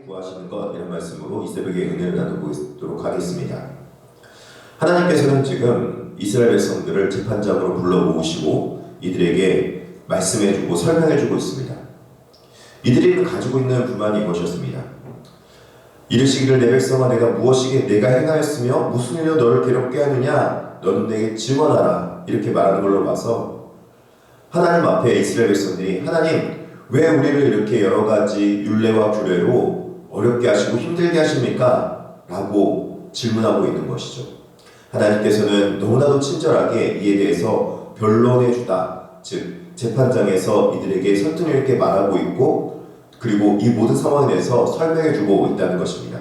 구하시는 것, 이런 말씀으로 이 새벽에 은혜를 나누도록 하겠습니다. 하나님께서는 지금 이스라엘 백성들을 재판장으로 불러 모으시고 이들에게 말씀해주고 설명해주고 있습니다. 이들이 가지고 있는 불만이 이것이었습니다. 이르시기를 내 백성아 내가 무엇이게 내가 행하였으며 무슨 일로 너를 괴롭게 하느냐 너는 내게 증언하라 이렇게 말하는 걸로 봐서 하나님 앞에 이스라엘 백성들이 하나님 왜 우리를 이렇게 여러 가지 율례와 규례로 어렵게 하시고 힘들게 하십니까? 라고 질문하고 있는 것이죠. 하나님께서는 너무나도 친절하게 이에 대해서 변론해 주다. 즉 재판장에서 이들에게 설득력 있게 말하고 있고 그리고 이 모든 상황에 대해서 설명해 주고 있다는 것입니다.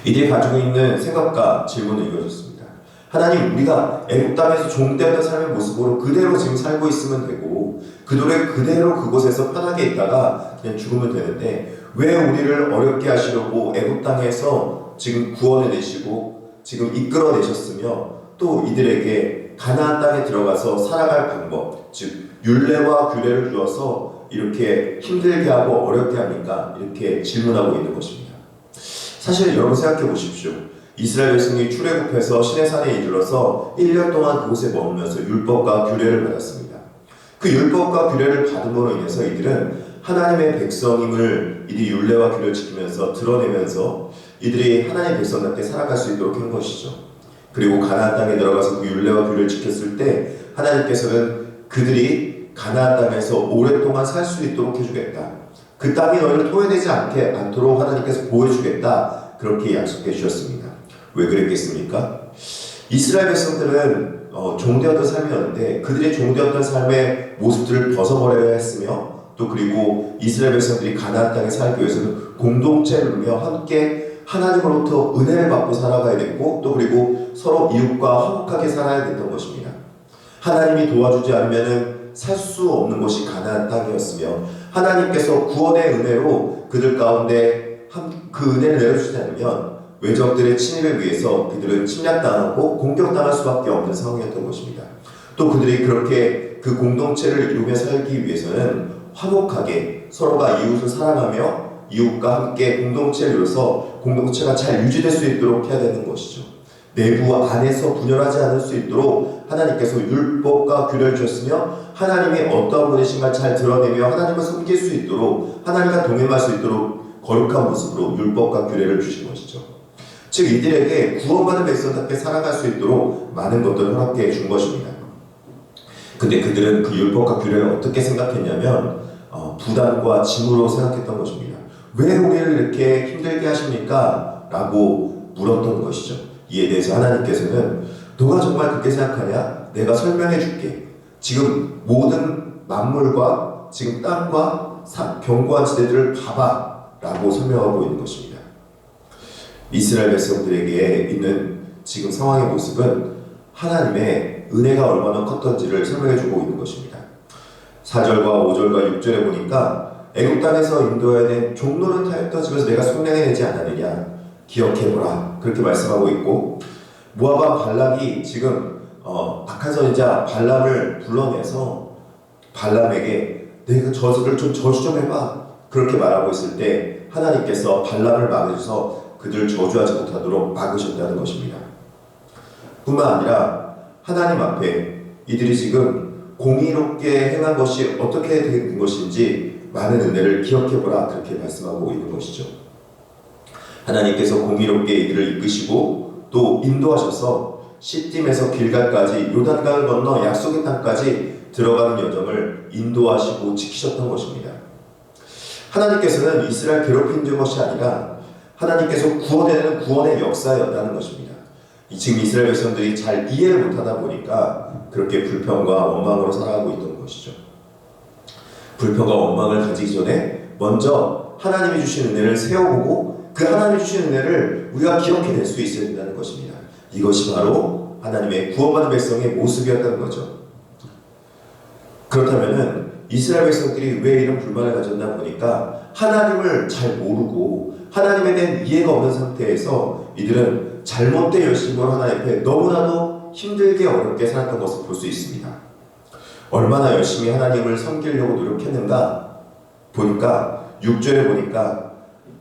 이들이 가지고 있는 생각과 질문은 이것이었습니다. 하나님 우리가 애굽 땅에서 종되었던 삶의 모습으로 그대로 지금 살고 있으면 되고 그대로 그곳에서 편하게 있다가 그냥 죽으면 되는데 왜 우리를 어렵게 하시려고 애굽 땅에서 지금 구원해내시고 지금 이끌어내셨으며 또 이들에게 가나안 땅에 들어가서 살아갈 방법 즉 율례와 규례를 주어서 이렇게 힘들게 하고 어렵게 합니까? 이렇게 질문하고 있는 것입니다. 사실 여러분 생각해 보십시오. 이스라엘 백성이 출애굽해서 시내산에 이르러서 1년 동안 그곳에 머물면서 율법과 규례를 받았습니다. 그 율법과 규례를 받음으로 인해서 이들은 하나님의 백성임을 이들이 율례와 규례를 지키면서 드러내면서 이들이 하나님의 백성답게 살아갈 수 있도록 한 것이죠. 그리고 가나안 땅에 들어가서 그 율례와 규례를 지켰을 때 하나님께서는 그들이 가나안 땅에서 오랫동안 살 수 있도록 해주겠다. 그 땅이 너희를 토해내지 않도록 하나님께서 보여주겠다. 그렇게 약속해 주셨습니다. 왜 그랬겠습니까? 이스라엘 백성들은 종되었던 삶이었는데 그들의 종되었던 삶의 모습들을 벗어버려야 했으며 또 그리고 이스라엘 백성들이 가나안 땅에 살기 위해서는 공동체를 이루며 함께 하나님으로부터 은혜를 받고 살아가야 됐고 또 그리고 서로 이웃과 화목하게 살아야 됐던 것입니다. 하나님이 도와주지 않으면 살 수 없는 곳이 가나안 땅이었으며 하나님께서 구원의 은혜로 그들 가운데 그 은혜를 내려주지 않으면 외적들의 침입에 의해서 그들은 침략당하고 공격당할 수밖에 없는 상황이었던 것입니다. 또 그들이 그렇게 그 공동체를 이루며 살기 위해서는 화목하게 서로가 이웃을 사랑하며 이웃과 함께 공동체를 이뤄서 공동체가 잘 유지될 수 있도록 해야 되는 것이죠. 내부 안에서 분열하지 않을 수 있도록 하나님께서 율법과 규례를 주셨으며 하나님이 어떠한 분이신가 잘 드러내며 하나님을 섬길 수 있도록 하나님과 동행할 수 있도록 거룩한 모습으로 율법과 규례를 주신 것이죠. 즉 이들에게 구원받은 백성답게 살아갈 수 있도록 많은 것들을 허락해 준 것입니다. 근데 그들은 그 율법과 규례를 어떻게 생각했냐면 부담과 짐으로 생각했던 것입니다. 왜 우리를 이렇게 힘들게 하십니까? 라고 물었던 것이죠. 이에 대해서 하나님께서는 너가 정말 그렇게 생각하냐? 내가 설명해 줄게. 지금 모든 만물과 지금 땅과 견고한 지대들을 봐봐 라고 설명하고 있는 것입니다. 이스라엘 백성들에게 있는 지금 상황의 모습은 하나님의 은혜가 얼마나 컸던지를 설명해주고 있는 것입니다. 4절과 5절과 6절에 보니까 애굽 땅에서 인도해야 된 종로를 타였던 집에서 내가 속량해내지 않았느냐 기억해보라 그렇게 말씀하고 있고 모압 발락이 지금 악한 선지자 발람을 불러내서 발람에게 내가 저주를 좀 저주 좀 해봐 그렇게 말하고 있을 때 하나님께서 발람을 막으셔서 그들을 저주하지 못하도록 막으셨다는 것입니다. 뿐만 아니라 하나님 앞에 이들이 지금 공의롭게 행한 것이 어떻게 된 것인지 많은 은혜를 기억해보라 그렇게 말씀하고 있는 것이죠. 하나님께서 공의롭게 이들을 이끄시고 또 인도하셔서 시딤에서 길갈까지 요단강을 건너 약속의 땅까지 들어가는 여정을 인도하시고 지키셨던 것입니다. 하나님께서는 이스라엘 괴롭힌 것이 아니라 하나님께서 구원해내는 구원의 역사였다는 것입니다. 지금 이스라엘 백성들이 잘 이해를 못하다 보니까 그렇게 불평과 원망으로 살아가고 있던 것이죠. 불평과 원망을 가지기 전에 먼저 하나님이 주신 은혜를 세워보고 그 하나님이 주신 은혜를 우리가 기억해낼 수 있어야 된다는 것입니다. 이것이 바로 하나님의 구원받은 백성의 모습이었다는 거죠. 그렇다면은 이스라엘 백성들이 왜 이런 불만을 가졌나 보니까 하나님을 잘 모르고 하나님에 대한 이해가 없는 상태에서 이들은 잘못된 열심으로 하나님 앞에 너무나도 힘들게 어렵게 살았던 것을 볼 수 있습니다. 얼마나 열심히 하나님을 섬기려고 노력했는가 보니까 6절에 보니까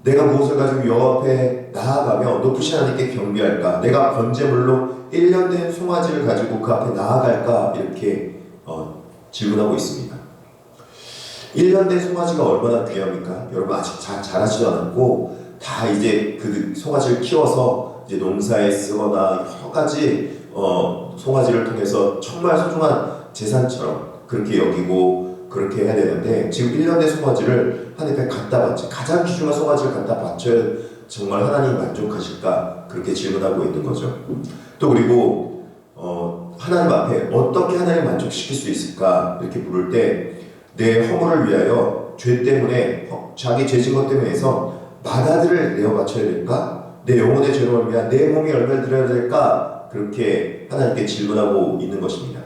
내가 무엇을 가지고 여호와 앞에 나아가며 높으신 하나님께 경배할까? 내가 번제물로 1년 된 송아지를 가지고 그 앞에 나아갈까? 이렇게 질문하고 있습니다. 1년 된 송아지가 얼마나 귀합니까? 여러분 아직 자라지도 않았고 다 이제 그 송아지를 키워서 이제 농사에 쓰거나 여러 가지 송아지를 통해서 정말 소중한 재산처럼 그렇게 여기고 그렇게 해야 되는데 지금 1년 된 송아지를 하나님 앞에 갖다 바쳐 가장 귀중한 송아지를 갖다 바쳐야 정말 하나님이 만족하실까? 그렇게 질문하고 있는 거죠. 또 그리고 하나님 앞에 어떻게 하나님 만족시킬 수 있을까? 이렇게 물을 때 내 허물을 위하여 죄 때문에 자기 죄진 것 때문에 해서 마다들을 내어 바쳐야 될까? 내 영혼의 죄를 위한 내 몸이 얼마를 드려야 될까? 그렇게 하나님께 질문하고 있는 것입니다.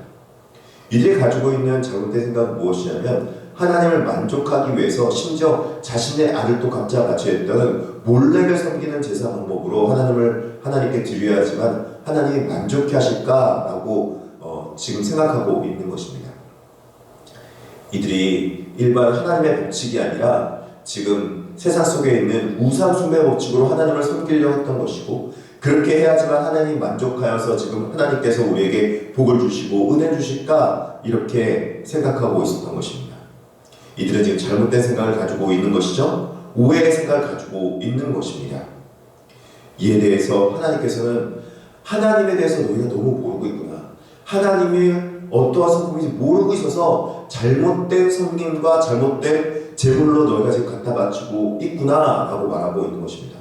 이들이 가지고 있는 잘못된 생각은 무엇이냐면 하나님을 만족하기 위해서 심지어 자신의 아들도 각자 바쳐야 했다는 몰렉을 섬기는 제사 방법으로 하나님께 드려야지만 하나님이 만족해 하실까라고 지금 생각하고 있는 것입니다. 이들이 일반 하나님의 법칙이 아니라 지금 세상 속에 있는 우상 숭배 법칙으로 하나님을 섬기려고 했던 것이고 그렇게 해야지만 하나님 만족하여서 지금 하나님께서 우리에게 복을 주시고 은혜 주실까 이렇게 생각하고 있었던 것입니다. 이들은 지금 잘못된 생각을 가지고 있는 것이죠. 오해의 생각을 가지고 있는 것입니다. 이에 대해서 하나님께서는 하나님에 대해서 너희가 너무 모르고 있구나. 하나님이 어떠한 성품인지 모르고 있어서 잘못된 성님과 잘못된 제물로 너희가 지금 갖다 바치고 있구나 라고 말하고 있는 것입니다.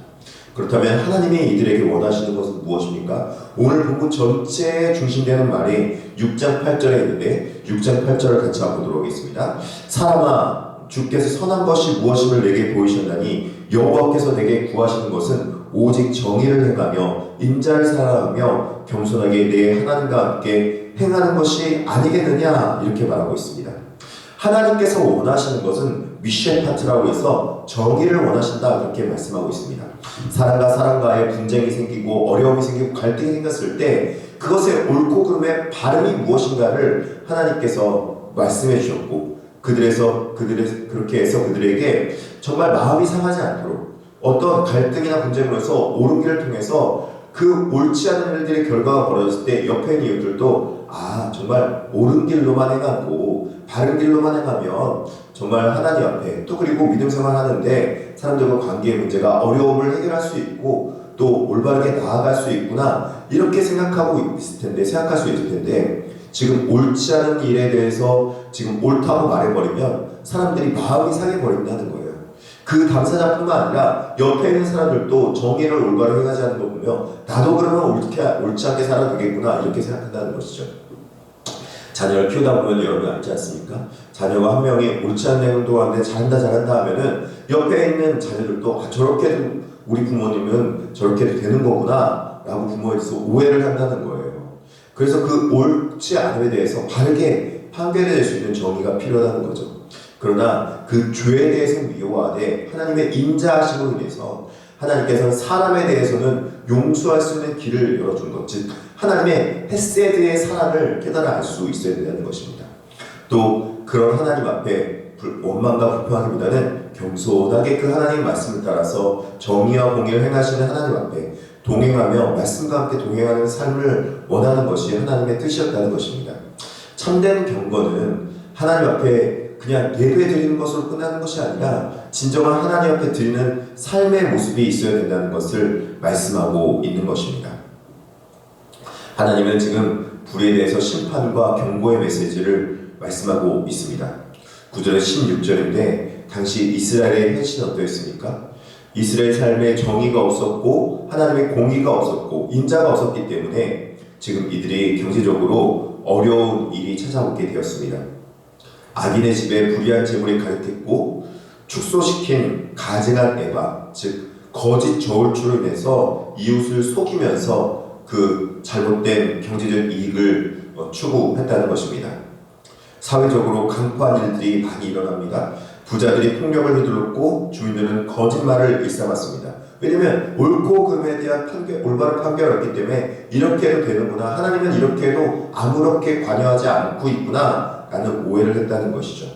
그렇다면 하나님이 이들에게 원하시는 것은 무엇입니까? 오늘 본문 전체에 중심되는 말이 6장 8절에 있는데 6장 8절을 같이 보도록 하겠습니다. 사람아 주께서 선한 것이 무엇임을 내게 보이셨나니 여호와께서 내게 구하시는 것은 오직 정의를 행하며 인자를 사랑하며 겸손하게 내 하나님과 함께 행하는 것이 아니겠느냐 이렇게 말하고 있습니다. 하나님께서 원하시는 것은 미쉐파트라고 해서 정의를 원하신다 그렇게 말씀하고 있습니다. 사람과 사람과의 분쟁이 생기고 어려움이 생기고 갈등이 생겼을 때 그것의 옳고 그름의 바름이 무엇인가를 하나님께서 말씀해 주셨고 그렇게 해서 그들에게 정말 마음이 상하지 않도록 어떤 갈등이나 분쟁으로 해서 옳은 길을 통해서 그 옳지 않은 일들의 결과가 벌어졌을 때 옆에 있는 이웃들도 정말 옳은 길로만 행하고 바른 길로만 행하면 정말 하나님 앞에 또 그리고 믿음 생활하는데 사람들과 관계의 문제가 어려움을 해결할 수 있고 또 올바르게 나아갈 수 있구나 이렇게 생각할 수 있을 텐데 지금 옳지 않은 일에 대해서 지금 옳다고 말해버리면 사람들이 마음이 상해버린다는 거예요. 그 당사자뿐만 아니라 옆에 있는 사람들도 정의를 올바르게 행하지 않는 걸 보며 나도 그러면 옳지 않게 살아도 되겠구나 이렇게 생각한다는 것이죠. 자녀를 키우다 보면 여러분 알지 않습니까? 자녀가 한 명이 옳지 않은 행동도 하는데 잘한다 하면은 옆에 있는 자녀들도 저렇게 우리 부모님은 저렇게 되는 거구나 라고 부모에서 오해를 한다는 거예요. 그래서 그 옳지 않음에 대해서 바르게 판별해낼 수 있는 정의가 필요하다는 거죠. 그러나 그 죄에 대해서는 미워하되 하나님의 인자하심으로 인해서 하나님께서는 사람에 대해서는 용서할 수 있는 길을 열어준 것, 즉 하나님의 헤세드의 사랑을 깨달아 알 수 있어야 된다는 것입니다. 또 그런 하나님 앞에 원망과 불평하기보다는 겸손하게 그 하나님의 말씀을 따라서 정의와 공의를 행하시는 하나님 앞에 동행하며 말씀과 함께 동행하는 삶을 원하는 것이 하나님의 뜻이었다는 것입니다. 참된 경건은 하나님 앞에 그냥 예배 드리는 것으로 끝나는 것이 아니라 진정한 하나님 앞에 드리는 삶의 모습이 있어야 된다는 것을 말씀하고 있는 것입니다. 하나님은 지금 불의에 대해서 심판과 경고의 메시지를 말씀하고 있습니다. 9절에 16절인데 당시 이스라엘의 현실은 어떠했습니까? 이스라엘 삶에 정의가 없었고 하나님의 공의가 없었고 인자가 없었기 때문에 지금 이들이 경제적으로 어려운 일이 찾아오게 되었습니다. 악인의 집에 불의한 재물이 가득했고 축소시킨 가증한 에바, 즉 거짓 저울추로 인해서 이웃을 속이면서 그 잘못된 경제적 이익을 추구했다는 것입니다. 사회적으로 강포한 일들이 많이 일어납니다. 부자들이 폭력을 휘둘렀고 주민들은 거짓말을 일삼았습니다. 왜냐하면 옳고 그름에 대한 올바른 판결이 없기 때문에 이렇게 해도 되는구나, 하나님은 이렇게 해도 아무렇게 관여하지 않고 있구나 라는 오해를 했다는 것이죠.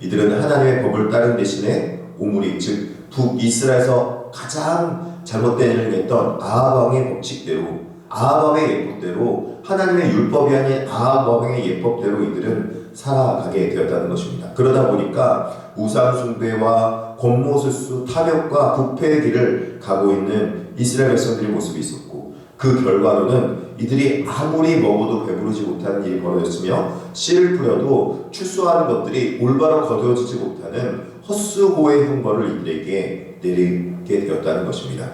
이들은 하나님의 법을 따른 대신에 오므리, 즉 북이스라엘에서 가장 잘못된 일을 했던 아합 왕의 법칙대로, 아합 왕의 예법대로, 하나님의 율법이 아닌 아합 왕의 예법대로 이들은 살아가게 되었다는 것입니다. 그러다 보니까 우상 숭배와 권모술수, 탐욕과 부패의 길을 가고 있는 이스라엘 백성들의 모습이 있었고, 그 결과로는 이들이 아무리 먹어도 배부르지 못하는 일이 벌어졌으며 씨를 뿌려도 출소하는 것들이 올바로 거두어지지 못하는 헛수고의 형벌을 이들에게 내리게 되었다는 것입니다.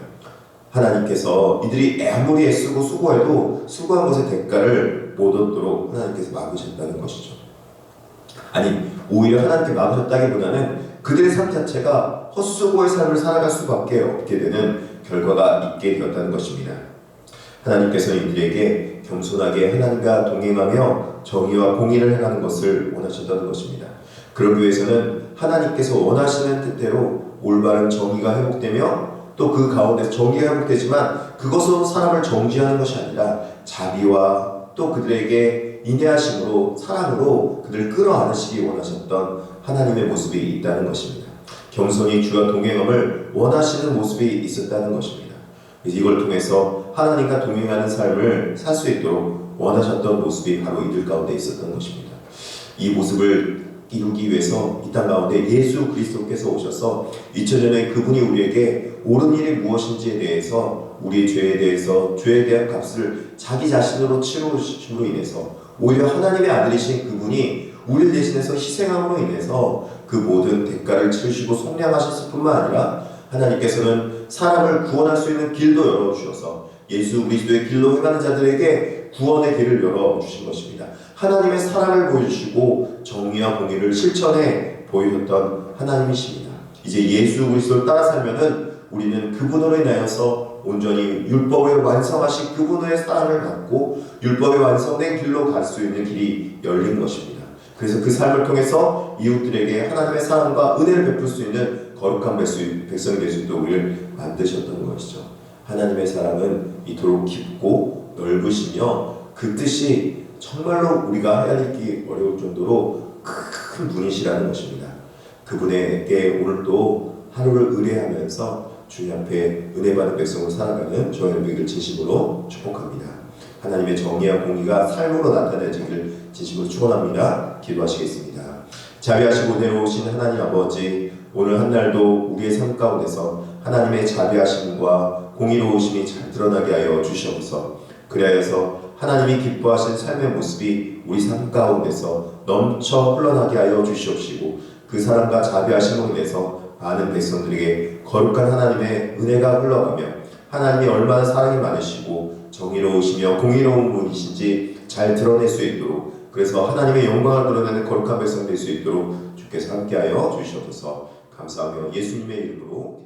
하나님께서 이들이 아무리 애쓰고 수고해도 수고한 것의 대가를 못 얻도록 하나님께서 막으셨다는 것이죠. 아니, 오히려 하나님께 막으셨다기보다는 그들의 삶 자체가 헛수고의 삶을 살아갈 수밖에 없게 되는 결과가 있게 되었다는 것입니다. 하나님께서는 이들에게 겸손하게 하나님과 동행하며 정의와 공의를 행하는 것을 원하셨다는 것입니다. 그러기 위해서는 하나님께서 원하시는 뜻대로 올바른 정의가 회복되며 또 그 가운데 정의가 회복되지만 그것으로 사람을 정죄하는 것이 아니라 자비와 또 그들에게 인내하심으로, 사랑으로 그들을 끌어안으시기 원하셨던 하나님의 모습이 있다는 것입니다. 겸손히 주와 동행함을 원하시는 모습이 있었다는 것입니다. 이걸 통해서 하나님과 동행하는 삶을 살 수 있도록 원하셨던 모습이 바로 이들 가운데 있었던 것입니다. 이 모습을 이루기 위해서 이 땅 가운데 예수 그리스도께서 오셔서 2000년 전에 그분이 우리에게 옳은 일이 무엇인지에 대해서, 우리의 죄에 대해서, 죄에 대한 값을 자기 자신으로 치르심으로 인해서 오히려 하나님의 아들이신 그분이 우리를 대신해서 희생함으로 인해서 그 모든 대가를 치르시고 속량하셨을 뿐만 아니라 하나님께서는 사람을 구원할 수 있는 길도 열어주셔서 예수 그리스도의 길로 행하는 자들에게 구원의 길을 열어주신 것입니다. 하나님의 사랑을 보여주시고 정의와 공의를 실천해 보이셨던 하나님이십니다. 이제 예수 그리스도를 따라 살면은 우리는 그분으로 인하여서 온전히 율법을 완성하신 그분의 사랑을 받고 율법이 완성된 길로 갈 수 있는 길이 열린 것입니다. 그래서 그 삶을 통해서 이웃들에게 하나님의 사랑과 은혜를 베풀 수 있는 거룩한 백성이 될 수 있도록 우리를 만드셨던 것이죠. 하나님의 사랑은 이토록 깊고 넓으시며 그 뜻이 정말로 우리가 헤아리기 어려울 정도로 큰 분이시라는 것입니다. 그분에게 오늘도 하루를 의뢰하면서 주님 앞에 은혜 받은 백성으로 살아가는 저희 여러분들 진심으로 축복합니다. 하나님의 정의와 공의가 삶으로 나타내지기를 진심으로 축원합니다. 기도하시겠습니다. 자비하시고 은혜로우신 하나님 아버지, 오늘 한 날도 우리의 삶 가운데서 하나님의 자비하심과 공의로우심이 잘 드러나게 하여 주시옵소서. 그리하여서 하나님이 기뻐하신 삶의 모습이 우리 삶 가운데서 넘쳐 흘러나게 하여 주시옵시고, 그 사랑과 자비하심으로 인해서 많은 백성들에게 거룩한 하나님의 은혜가 흘러가며 하나님이 얼마나 사랑이 많으시고 정의로우시며 공의로운 분이신지 잘 드러낼 수 있도록, 그래서 하나님의 영광을 드러내는 거룩한 백성 될 수 있도록 주께서 함께하여 주시옵소서. 감사하며 예수님의 이름으로